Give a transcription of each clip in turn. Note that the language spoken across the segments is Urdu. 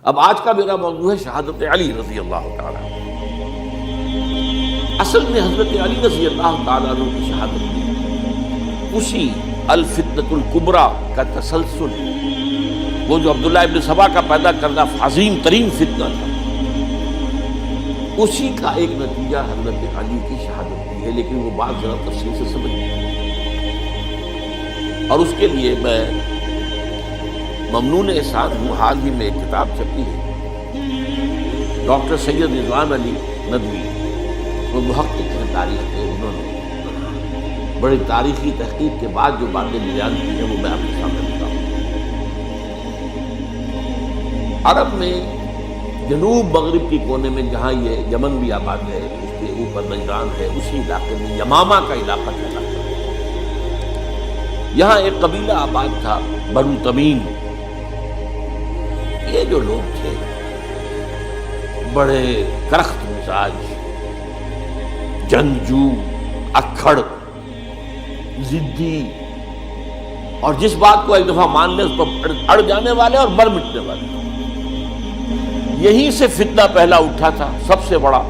اب آج کا میرا موضوع ہے شہادت علی رضی اللہ تعالیٰ عنہ۔ اصل میں حضرت علی رضی اللہ تعالیٰ عنہ کی شہادت میں اسی الفتنۃ الکبریٰ کا تسلسل، وہ جو عبداللہ ابن سبا کا پیدا کرنا عظیم ترین فتنہ تھا، اسی کا ایک نتیجہ حضرت علی کی شہادت بھی ہے، لیکن وہ بات ذرا تفصیل سے سمجھیں۔ اور اس کے لیے میں ممنون احسان ہوں، حال ہی میں ایک کتاب چھپی ہے، ڈاکٹر سید رضوان علی ندوی، وہ محقق ہیں تاریخ کے، انہوں نے بڑی تاریخی تحقیق کے بعد جو باتیں بیان کی ہیں وہ میں آپ کے سامنے بتاؤں۔ عرب میں جنوب مغرب کی کونے میں جہاں یہ یمن بھی آباد ہے، اس کے اوپر نجران ہے، اسی علاقے میں یمامہ کا علاقہ کہلاتا ہے۔ یہاں ایک قبیلہ آباد تھا بنو تمیم۔ یہ جو لوگ تھے بڑے کرخت مزاج، جنگجو، اکھڑ، ضدی، اور جس بات کو ایک دفعہ مان لیں اس پر اڑ جانے والے اور مر مٹنے والے۔ یہیں سے فتنہ پہلا اٹھا تھا، سب سے بڑا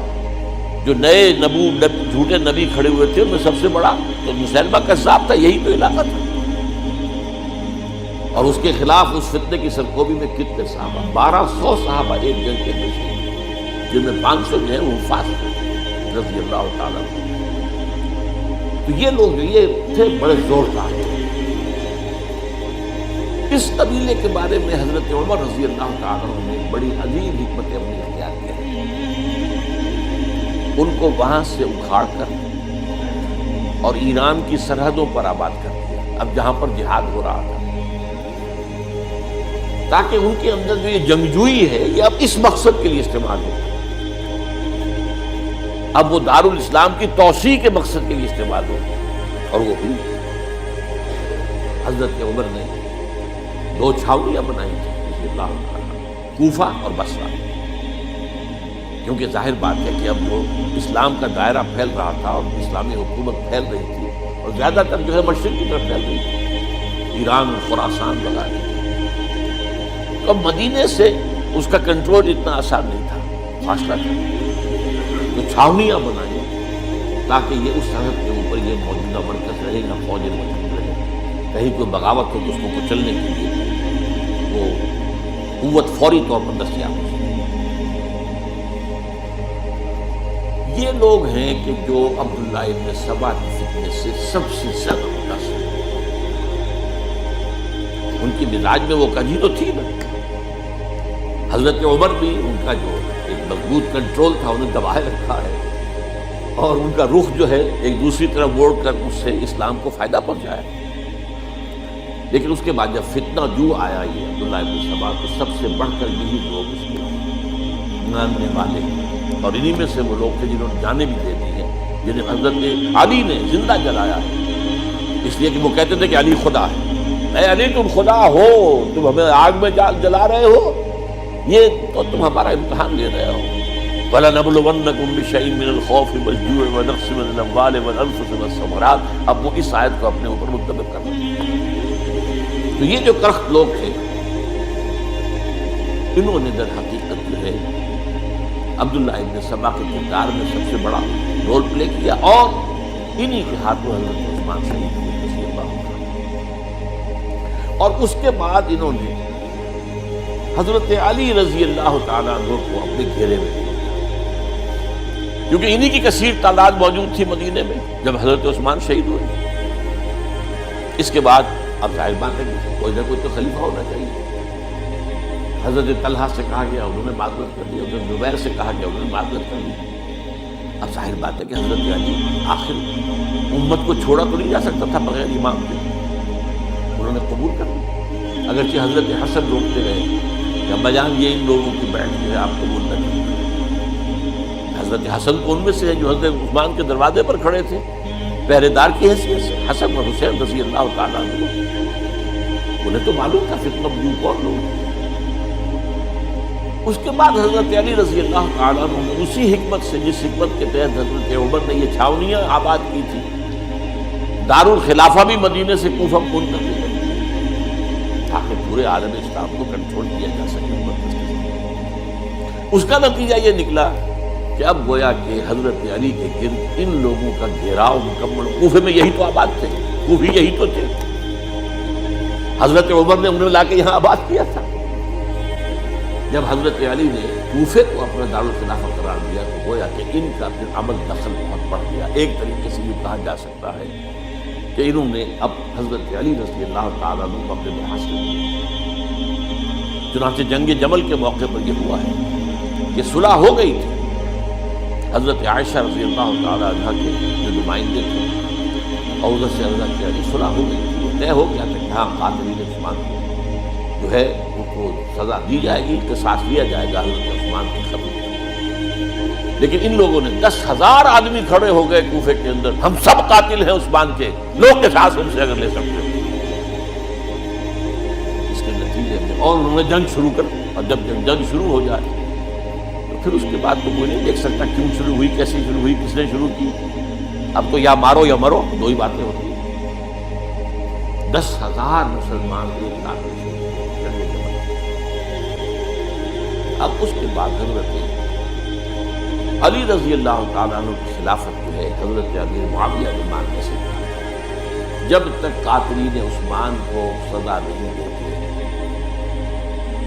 جو نئے جھوٹے نبی کھڑے ہوئے تھے ان میں سب سے بڑا تو مسیلمہ کذاب تھا، یہی تو علاقہ تھا۔ اور اس کے خلاف اس فتنے کی سرکوبی میں کتنے صحابہ، 1200 صحابہ ایک جنگ کے اندر شہید، جن میں 500 جو ہیں وہ حفاظ تھے رضی اللہ تعالیٰ عنہ۔ تو یہ لوگ جو یہ تھے بڑے زوردار تھے۔ اس قبیلے کے بارے میں حضرت عمر رضی اللہ تعالیٰ عنہ نے بڑی عظیم حکمت عملی اختیار کی ہے۔ ان کو وہاں سے اکھاڑ کر اور ایران کی سرحدوں پر آباد کر دیا، اب جہاں پر جہاد ہو رہا تھا، تاکہ ان کے اندر جو یہ جنگجوئی ہے یہ اب اس مقصد کے لیے استعمال ہو، اب وہ دارالاسلام کی توسیع کے مقصد کے لیے استعمال ہو، اور وہ ہوئی۔ حضرت عمر نے 2 چھاؤنیاں بنائی تھیں رضی اللہ عنہ، کوفہ اور بصرہ، کیونکہ ظاہر بات ہے کہ اب جو اسلام کا دائرہ پھیل رہا تھا اور اسلامی حکومت پھیل رہی تھی، اور زیادہ تر جو ہے مشرق کی طرف پھیل رہی تھی، ایران، خراسان وغیرہ۔ اب مدینے سے اس کا کنٹرول اتنا آسان نہیں تھا، فاصلہ تھا، تو چھاونیاں بنائی تاکہ یہ اس سرحد کے اوپر یہ موجودہ مرکز رہے، نہ فوجیں موجود رہے، کہیں کوئی بغاوت ہو تو اس کو کچلنے کے لیے وہ قوت فوری طور پر دستیاب ہو۔ یہ لوگ ہیں کہ جو عبداللہ ابن سبا کی فتنے سے سب سے زیادہ متاثر ہیں۔ ان کی مزاج میں وہ کجی تو تھی نا۔ حضرت عمر بھی ان کا جو ایک مضبوط کنٹرول تھا انہیں دبائے رکھا ہے، اور ان کا رخ جو ہے ایک دوسری طرف موڑ کر اس سے اسلام کو فائدہ پہنچایا۔ لیکن اس کے بعد جب فتنہ جو آیا یہ عبداللہ ابن سبا، تو سب سے بڑھ کر یہی لوگ اس کے ماننے والے، اور انہی میں سے وہ لوگ تھے جنہوں نے جانیں بھی دے دی ہیں، جنہیں حضرت علی نے زندہ جلایا ہے، اس لیے کہ وہ کہتے تھے کہ علی خدا ہے۔ اے علی تم خدا ہو، تم ہمیں آگ میں جلا رہے ہو، یہ تو تم ہمارا امتحان لے رہے ہو۔ وَلَنَبْلُوَنَّكُمْ بِشَيْءٍ مِّنَ الْخَوْفِ وَالْجُوعِ وَنَقْصٍ مِّنَ الْأَمْوَالِ وَالْأَنفُسِ وَالثَّمَرَاتِ۔ اب وہ اس آیت کو اپنے اوپر منطبق کر رہے ہیں۔ تو یہ جو کرخت لوگ تھے، انہوں نے در حقیقت جو ہے عبداللہ ابن سبا کے کردار میں سب سے بڑا رول پلے کیا، اور انہی کے ہاتھوں حضرت عثمان شہید ہوئے رضی اللہ عنہ۔ اور اس کے بعد انہوں نے حضرت علی رضی اللہ تعالیٰ عنہ کو اپنے گھیرے میں لیا، کیونکہ انہی کی کثیر تعداد موجود تھی مدینے میں جب حضرت عثمان شہید ہوئے۔ اس کے بعد اب ظاہر بات ہے کہ کوئی نہ کوئی تو خلیفہ ہونا چاہیے۔ حضرت طلحہ سے کہا گیا، انہوں نے معذرت کر دی، حضرت زبیر سے کہا گیا، انہوں نے معذرت کر دی۔ اب ظاہر بات ہے کہ حضرت علی آخر امت کو چھوڑا تو نہیں جا سکتا تھا بغیر امام کے، انہوں نے قبول کر لی، اگرچہ حضرت حسن روکتے رہے کہ ابا جان یہ ان لوگوں کی بیعت جو ہے آپ قبول نہ کریں۔ حضرت حسن کو ان میں سے ہے جو حضرت عثمان کے دروازے پر کھڑے تھے پہرے دار کی حیثیت سے، حسن اور حسین رضی اللہ تعالیٰ عنہ، انہیں تو معلوم تھا فتنہ جو کون لوگ۔ اس کے بعد حضرت علی رضی اللہ تعالیٰ عنہ نے اسی حکمت سے، جس حکمت کے تحت حضرت عمر نے یہ چھاونیاں آباد کی تھی، دارالخلافہ بھی مدینے سے کوفہ منتقل کر دیا تاکہ پورے عالم اسلام کو کنٹرول کیا جا سکے۔ اس کا نتیجہ یہ نکلا کہ اب گویا کہ حضرت علی کے گرد ان لوگوں کا گھیراؤ مکمل. کوفے میں یہی تو آباد تھے, کوفی یہی تو تھے. حضرت عمر نے انہیں لا کے یہاں آباد کیا تھا. جب حضرت علی نے کوفے کو اپنا دارالخلافہ قرار دیا تو گویا کہ ان کا پھر عمل دخل بہت بڑھ گیا. ایک طریقے سے یہ کہا جا سکتا ہے کہ انہوں نے اب حضرت علی رضی اللہ تعالیٰ عنہ کو اپنے میں حاصل کیا. چنانچہ جنگ جمل کے موقع پر یہ ہوا ہے کہ صلح ہو گئی تھی. حضرت عائشہ رضی اللہ تعالیٰ عنہ کے جو نمائندے تھے اور ادھر سے حضرت علی صلح ہو گئی تھی. وہ طے ہو گیا تھا کہ ہاں قاتلین عثمان کو جو ہے ان کو سزا دی جائے گی, قصاص لیا جائے گا حضرت عثمان کی خبر. لیکن ان لوگوں نے 10,000 آدمی کھڑے ہو گئے کوفے کے اندر, ہم سب قاتل ہیں عثمان کے, لوگ قصاص ہم سے اگر لے سکتے ہو. اس کے نتیجے میں اور انہوں نے جنگ شروع کر. اور جب جنگ شروع ہو جائے تو پھر اس کے بعد تو کوئی نہیں دیکھ سکتا کیوں شروع ہوئی, کیسے شروع ہوئی, کس نے شروع کی. اب تو یا مارو یا مرو, دو ہی باتیں ہوتی ہیں. 10,000 مسلمان ایک لاکھ میں شروع. اب اس کے بعد حضرت علی رضی اللہ تعالیٰ عنہ کی خلافت جو ہے حضرت امیر معاویہ کے ماننے سے جب تک قاتلین عثمان کو سزا نہیں دیتے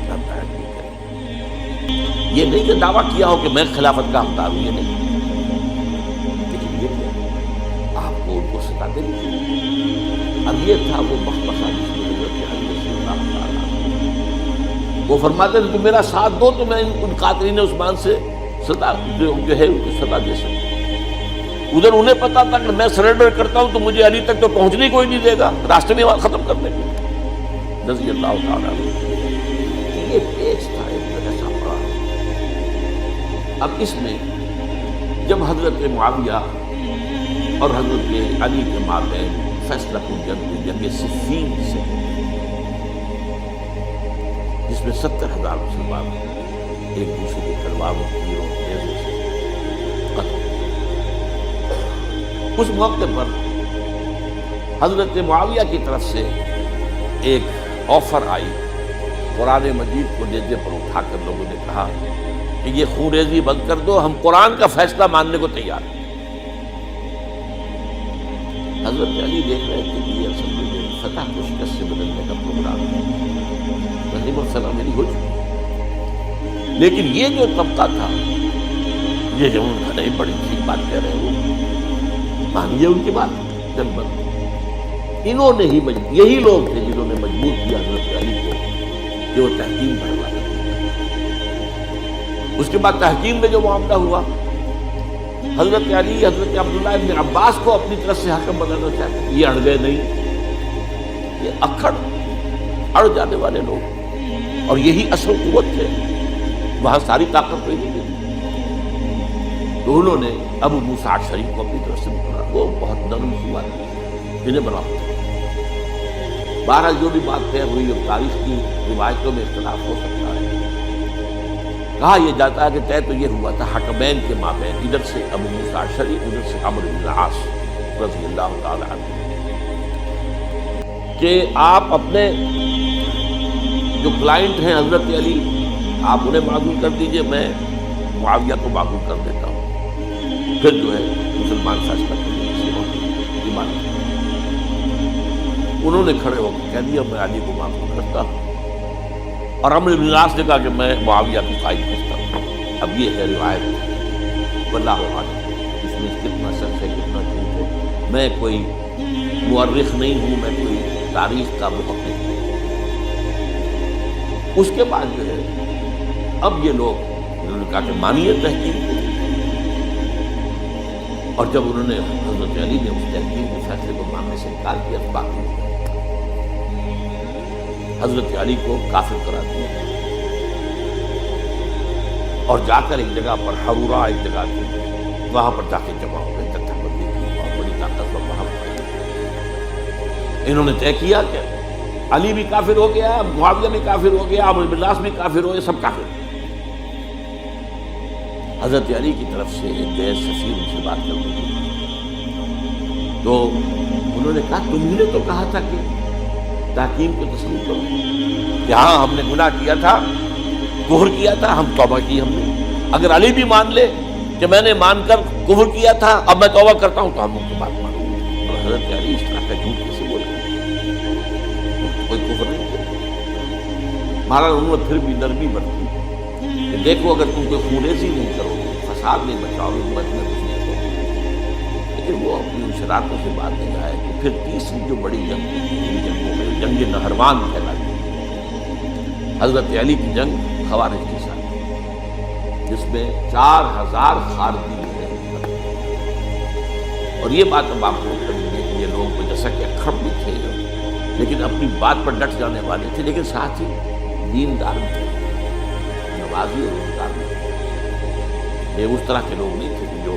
تب تک نہیں کریں. یہ نہیں کہ دعویٰ کیا ہو کہ میں خلافت کا حقدار ہوں, یہ نہیں, لیکن یہ کہ آپ کو ان کو سزا دینی چاہیے. اب یہ تھا وہ مختصر جس میں حضرت علی رضی اللہ تعالیٰ وہ فرماتے تھے کہ میرا ساتھ دو تو میں ان قاتلین عثمان سے سزا جو ہے ان کو سزا دے سکتا. ادھر انہیں پتا تھا کہ میں سرنڈر کرتا ہوں تو مجھے علی تک تو پہنچنے کوئی نہیں دے گا, راستے میں ختم کر دیں گے. رضی اللہ تعالیٰ یہ پیش تھا ایک ایسا پڑا. اب اس میں جب حضرت معاویہ اور حضرت علی کے مابین فیصلہ کن جنگ صفین سے جس میں 70,000 مسلمان ایک دوسرے کی تلواروں تیروں نیزوں سے قتل. اس موقع پر حضرت معاویہ کی طرف سے ایک آفر آئی. قرآن مجید کو نیزے پر اٹھا کر لوگوں نے کہا کہ یہ خونریزی بند کر دو, ہم قرآن کا فیصلہ ماننے کو تیار ہیں. حضرت علی دیکھ رہے تھے کہ یہ اصل میں فتح کو شکست سے بدلنے کا پروگرام ہے. مسئلہ میری ہو چکی, لیکن یہ جو طبقہ تھا یہ جو نہیں بڑی ٹھیک بات کہہ رہے وہ مانیے ان کی بات. جنگ بند انہوں نے ہی یہی لوگ تھے جنہوں نے مجبور کیا حضرت علی کو کہ وہ تحکیم بڑھوا دیں. اس کے بعد تحکیم میں جو معاملہ ہوا, حضرت علی حضرت عبداللہ ابن عباس کو اپنی طرف سے حکم بنانا چاہتے. یہ اڑ گئے نہیں, یہ اکھڑ اڑ جانے والے لوگ, اور یہی اصل قوت ہے, وہاں ساری طاقت کوئی نہیں تھی. تو انہوں نے ابو موسیٰ اشعری کو اپنی طرف سے پکڑا. وہ بہت نرم ہوا جنہیں بنا. بہرحال جو بھی بات طے ہوئی, اب تاریخ کی روایتوں میں اختلاف ہو سکتا ہے. کہا یہ جاتا ہے کہ طے تو یہ ہوا تھا حکمین کے مابین, ادھر سے ابو موسیٰ اشعری, ادھر سے عمرو بن العاص رضی اللہ تعالی عنہ, کہ آپ اپنے جو کلائنٹ ہیں حضرت علی آپ انہیں معذور کر دیجئے, میں معاویہ کو معذور کر دیتا ہوں. پھر جو ہے مسلمان فیصلہ کرنے کی ایمان. انہوں نے کھڑے ہو کے کہہ دیا میں علی کو معذور کرتا ہوں, اور عمرو بن العاص نے کہا کہ میں معاویہ کو قائد کرتا ہوں. اب یہ ہے روایت, واللہ اعلم اس میں کتنا سچ ہے کتنا جھوٹ ہے. میں کوئی مورخ نہیں ہوں, میں کوئی تاریخ کا محقق نہیں. اس کے بعد جو ہے اب یہ لوگ انہوں نے کہا کہ مانیے تحقیق کو, اور جب انہوں نے حضرت علی نے اس تحقیق کے فیصلے کو ماننے سے انکار کیا تو باقی حضرت علی کو کافر قرار دیا اور جا کر ایک جگہ پر حرورہ ایک جگہ تھی وہاں پر جا کے جمع ہو گئے. جتھا بندی کی بہت بڑی طاقت پر وہاں پر انہوں نے طے کیا کہ علی بھی کافر ہو گیا, معاویہ بھی کافر ہو گیا, عمرو بن العاص بھی کافر ہو گئے, سب کافر. حضرت علی کی طرف سے ایک غیر سفیر ان سے بات کرتے تھے تو انہوں نے کہا تمہیں نے تو کہا تھا کہ تحکیم کو تسلیم کرو, کہ ہاں ہم نے گناہ کیا تھا, کفر کیا تھا, ہم توبہ کی ہم نے, اگر علی بھی مان لے کہ میں نے مان کر کفر کیا تھا، اب میں توبہ کرتا ہوں، تو ہم ان کی بات مانیں گے۔ اور حضرت علی اس طرح کا جھوٹ کیسے بولے؟ کوئی کفر نہیں کیا۔ مہاراج انہوں نے پھر بھی نرمی برتی کہ دیکھو اگر تم کوئی خونریزی نہیں کرو گے، فساد نہیں بچاؤ گے، میں تمہیں کچھ نہیں کروں گا۔ لیکن وہ اپنی ان شرارتوں سے بات نہیں آئے کہ پھر تیسری جو بڑی جنگ تھی، جنگوں میں جنگ نہروان کہلاتی، حضرت علی کی جنگ خوارج کے ساتھ، جس میں 4000 خارجی ہیں۔ اور یہ بات اب آپ کو کریں گے کہ یہ لوگ جیسا کہ اکھڑ بھی تھے لیکن اپنی بات پر ڈٹ جانے والے تھے، لیکن ساتھ ہی دیندار بھی تھے، نمازی اور روزگار بھی تھے۔ یہ اس طرح کے لوگ نہیں تھے کہ جو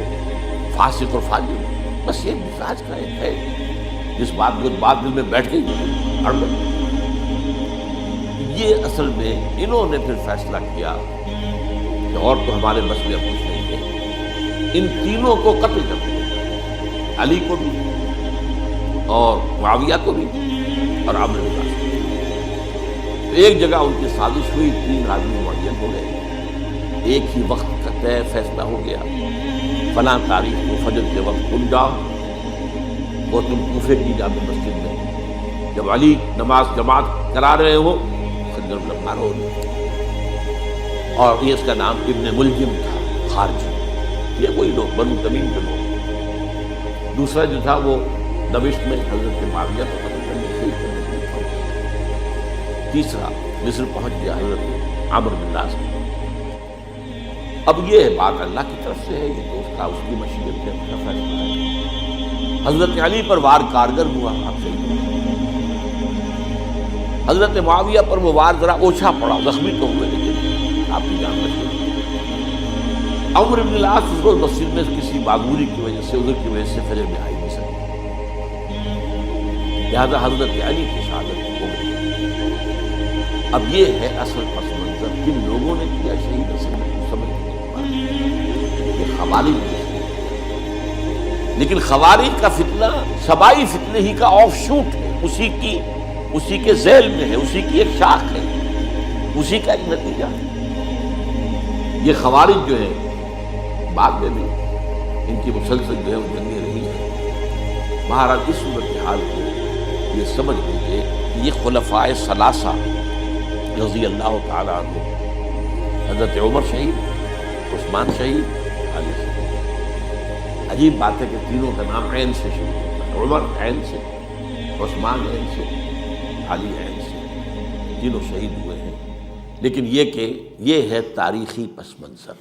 فاسق اور فاجر، بس یہ مزاج کا ایک ہے جس بات دل میں بیٹھ گئی اڑ گئی۔ یہ اصل میں انہوں نے پھر فیصلہ کیا کہ اور تو ہمارے بس میں اب کچھ نہیں ہے، ان تینوں کو قتل کر دیا، علی کو بھی اور معاویہ کو بھی اور عمرو بن العاص کو بھی۔ ایک جگہ ان کی سازش ہوئی، 3 آدمی معین ہو گئے، ایک ہی وقت کا طے فیصلہ ہو گیا، فلاں تاریخ کو فجر کے وقت تم جاؤ، وہ تم کوفے کی جامع مسجد میں، جب علی نماز جماعت کرا رہے ہو خنجر مارو۔ اور یہ اس کا نام ابن ملجم تھا، خارجی، یہ وہی لوگ بنو تمیم کے لوگ۔ دوسرا جو تھا وہ دمشق میں حضرت معاویہ کو قتل کرنے سے تیسرا مصر پہنچ گیا حضرت عمرو بن العاص۔ اب یہ بات اللہ کی طرف سے ہے، یہ تو اس کی مشیت ہے، اس کا فیصلہ ہے۔ حضرت علی پر وار کارگر ہوا، آپ صحیح کہا۔ حضرت معاویہ پر وہ وار ذرا اوچھا پڑا، زخمی تو ہوئے لیکن آپ کی جان بچ گئی۔ عمرو بن العاص اس روز مسجد میں کسی معذوری کی وجہ سے، عذر کی وجہ سے فجر میں آئی نہیں سکے، لہذا حضرت علی کی شہادت ہو گئی۔ اب یہ ہے اصل پس منظر، کن لوگوں نے کیا شہید اصل میں سمجھنے کی بات، یہ خوارج نے۔ لیکن خوارج کا فتنہ سبائی فتنے ہی کا آف شوٹ ہے، اسی کے ذیل میں ہے، اسی کی ایک شاخ ہے، اسی کا ایک نتیجہ ہے۔ یہ خوارج جو ہے بعد میں بھی ان کی مسلسل جو ہے وہ جنگیں رہی ہیں۔ بہرحال اس صورتحال کو یہ سمجھ لیجیے کہ یہ خلفائے ثلاثہ رضی اللہ تعالیٰ عنہ، حضرت عمر شہید، عثمان شہید، علی شہید۔ عجیب بات ہے کہ تینوں کا نام عین سے شروع ہوتا ہے، عمر عین سے، عثمان عین سے، علی عین سے، تینوں شہید ہوئے ہیں۔ لیکن یہ کہ یہ ہے تاریخی پس منظر۔